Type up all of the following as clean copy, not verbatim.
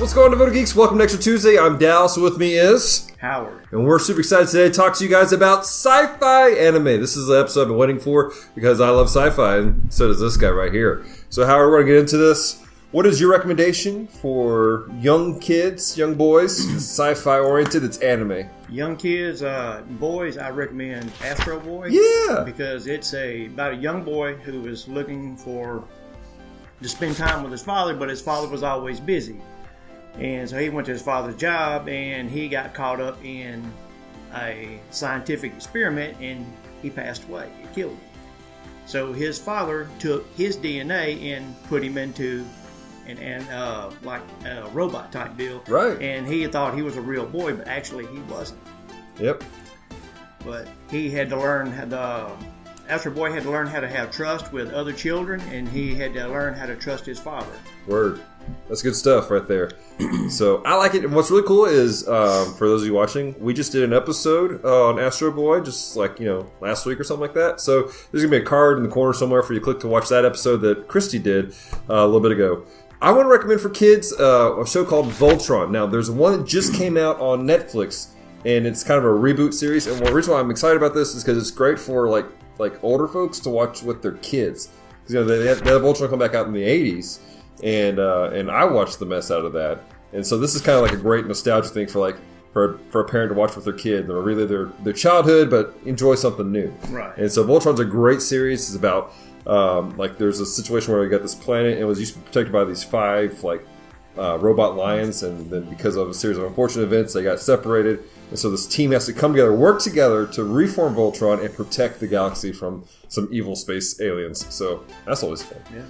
What's going on, Devoted Geeks? Welcome to Extra Tuesday. I'm Dal, so with me is Howard. And we're super excited today to talk to you guys about Sci-Fi Anime. This is the episode I've been waiting for because I love sci-fi, and so does this guy right here. So Howard, we're going to get into this. What is your recommendation for young kids, young boys, sci-fi oriented? It's anime. Young kids, boys, I recommend Castro Boy. Yeah. Because it's about a young boy who is looking to spend time with his father, but his father was always busy. And so he went to his father's job, and he got caught up in a scientific experiment, and he passed away. It killed him. So his father took his DNA and put him into like a robot type deal. Right. And he thought he was a real boy, but actually he wasn't. Yep. But he had to learn Astro Boy had to learn how to have trust with other children, and he had to learn how to trust his father. Word. That's good stuff right there. So I like it. And what's really cool is, for those of you watching, we just did an episode on Astro Boy, just like, last week or something like that. So there's going to be a card in the corner somewhere for you to click to watch that episode that Christy did a little bit ago. I want to recommend for kids a show called Voltron. Now, there's one that just came out on Netflix, and it's kind of a reboot series. And the reason why I'm excited about this is because it's great for like older folks to watch with their kids. Because they had Voltron come back out in the 80s, and I watched the mess out of that. And so this is kind of like a great nostalgia thing for a parent to watch with their kid. They'll relive their childhood, but enjoy something new. Right. And so Voltron's a great series. It's about there's a situation where we got this planet, and it was used to be protected by these 5 robot lions, and then because of a series of unfortunate events, they got separated. And so this team has to come together, work together to reform Voltron and protect the galaxy from some evil space aliens. So that's always fun. Yeah,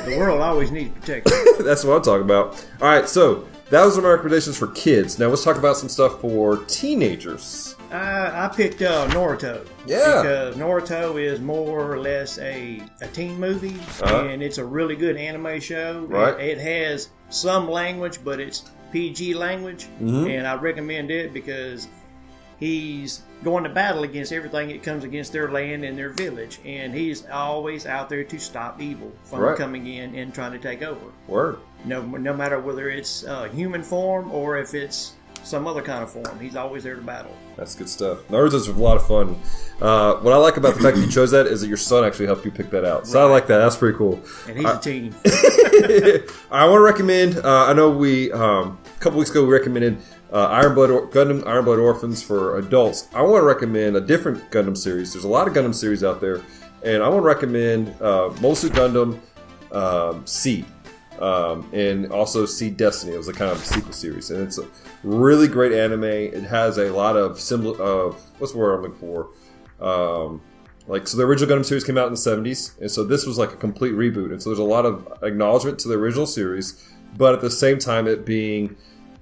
the world always needs protection. That's what I'm talking about. All right, so that was my recommendations for kids. Now let's talk about some stuff for teenagers. I picked Naruto. Yeah. Because Naruto is more or less a teen movie, and it's a really good anime show. Right. It has some language, but it's PG language, and I recommend it because he's going to battle against everything that comes against their land and their village, and he's always out there to stop evil from coming in and trying to take over. Word. No matter whether it's human form or if it's some other kind of form, he's always there to battle. That's good stuff. Naruto's a lot of fun. What I like about the fact that you chose that is that your son actually helped you pick that out. So I like that. That's pretty cool. And he's a teen. I want to recommend, I know a couple weeks ago we recommended Gundam Iron Blood Orphans for adults. I want to recommend a different Gundam series. There's a lot of Gundam series out there, and I want to recommend Mosu Gundam Seed. And also Seed Destiny. It was a kind of sequel series, and it's a really great anime. It has a lot of what's the word I'm looking for? So the original Gundam series came out in the 70s, and so this was like a complete reboot. And so there's a lot of acknowledgement to the original series, but at the same time it being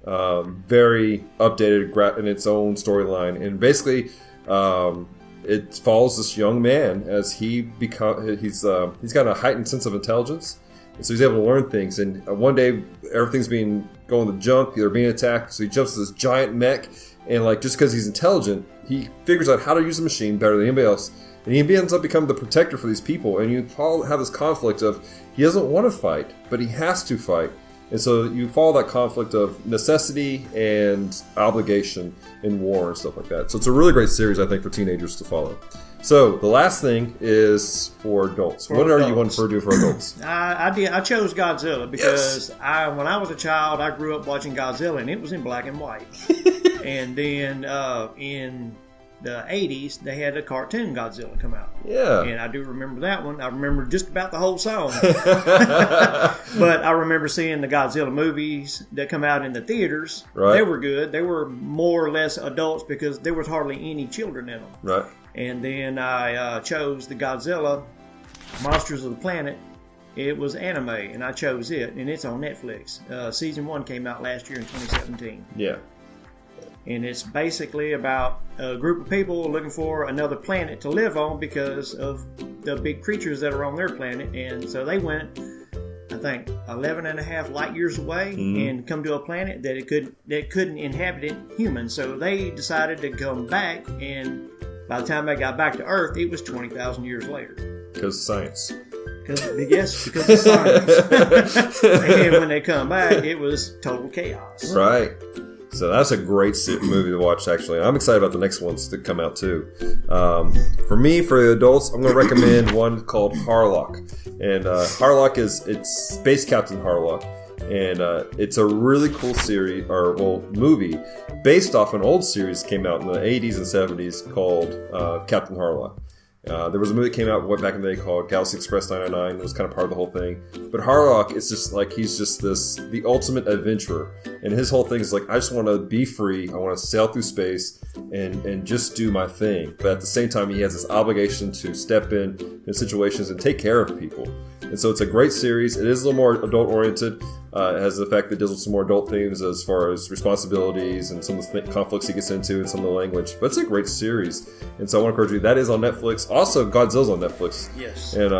very updated in its own storyline. And basically, it follows this young man as he's got a heightened sense of intelligence. And so he's able to learn things, and one day everything's going to junk. They're being attacked, so he jumps to this giant mech, and just because he's intelligent, he figures out how to use the machine better than anybody else, and he ends up becoming the protector for these people. And you have this conflict of he doesn't want to fight, but he has to fight, and so you follow that conflict of necessity and obligation in war and stuff like that. So it's a really great series, I think, for teenagers to follow. So the last thing is for adults. What are you wanting to do for adults? I chose Godzilla because when I was a child, I grew up watching Godzilla, and it was in black and white. And then in the 80s, they had a cartoon Godzilla come out. Yeah. And I do remember that one. I remember just about the whole song. But I remember seeing the Godzilla movies that come out in the theaters. Right. They were good. They were more or less adults because there was hardly any children in them. Right. And then I chose the Godzilla Monsters of the Planet. It was anime, and I chose it, and it's on Netflix. Season 1 came out last year in 2017. Yeah. And it's basically about a group of people looking for another planet to live on because of the big creatures that are on their planet. And so they went, I think, 11 and a half light years away and come to a planet that couldn't inhabit humans. So they decided to come back, and by the time they got back to Earth, it was 20,000 years later. Because science. Because of science. And when they come back, it was total chaos. Right. So that's a great movie to watch, actually. I'm excited about the next ones to come out, too. For me, for the adults, I'm going to recommend one called Harlock. And Harlock it's Space Captain Harlock. And it's a really cool series, movie, based off an old series that came out in the 80s and 70s called Captain Harlock. There was a movie that came out back in the day called Galaxy Express 999. It was kind of part of the whole thing. But Harlock, it's just like he's just the ultimate adventurer. And his whole thing is like, I just want to be free. I want to sail through space and just do my thing. But at the same time, he has this obligation to step in situations and take care of people. And so it's a great series. It is a little more adult-oriented. It has the fact that it deals with some more adult themes as far as responsibilities and some of the conflicts he gets into and some of the language. But it's a great series. And so I want to encourage you. That is on Netflix. Also, Godzilla's on Netflix. Yes. And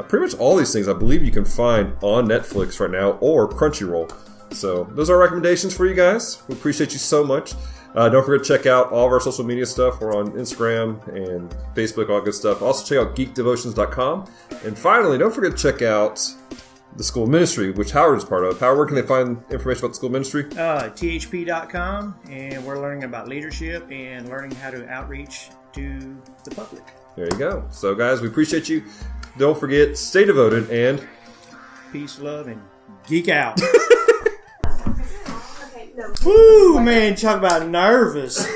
pretty much all these things I believe you can find on Netflix right now or Crunchyroll. So those are our recommendations for you guys. We appreciate you so much. Don't forget to check out all of our social media stuff. We're on Instagram and Facebook, all good stuff. Also check out geekdevotions.com. And finally, don't forget to check out the school ministry, which Howard is part of. Howard, where can they find information about the school ministry? THP.com, and we're learning about leadership and learning how to outreach to the public. There you go. So, guys, we appreciate you. Don't forget, stay devoted and peace, love, and geek out. Woo, man, talk about nervous.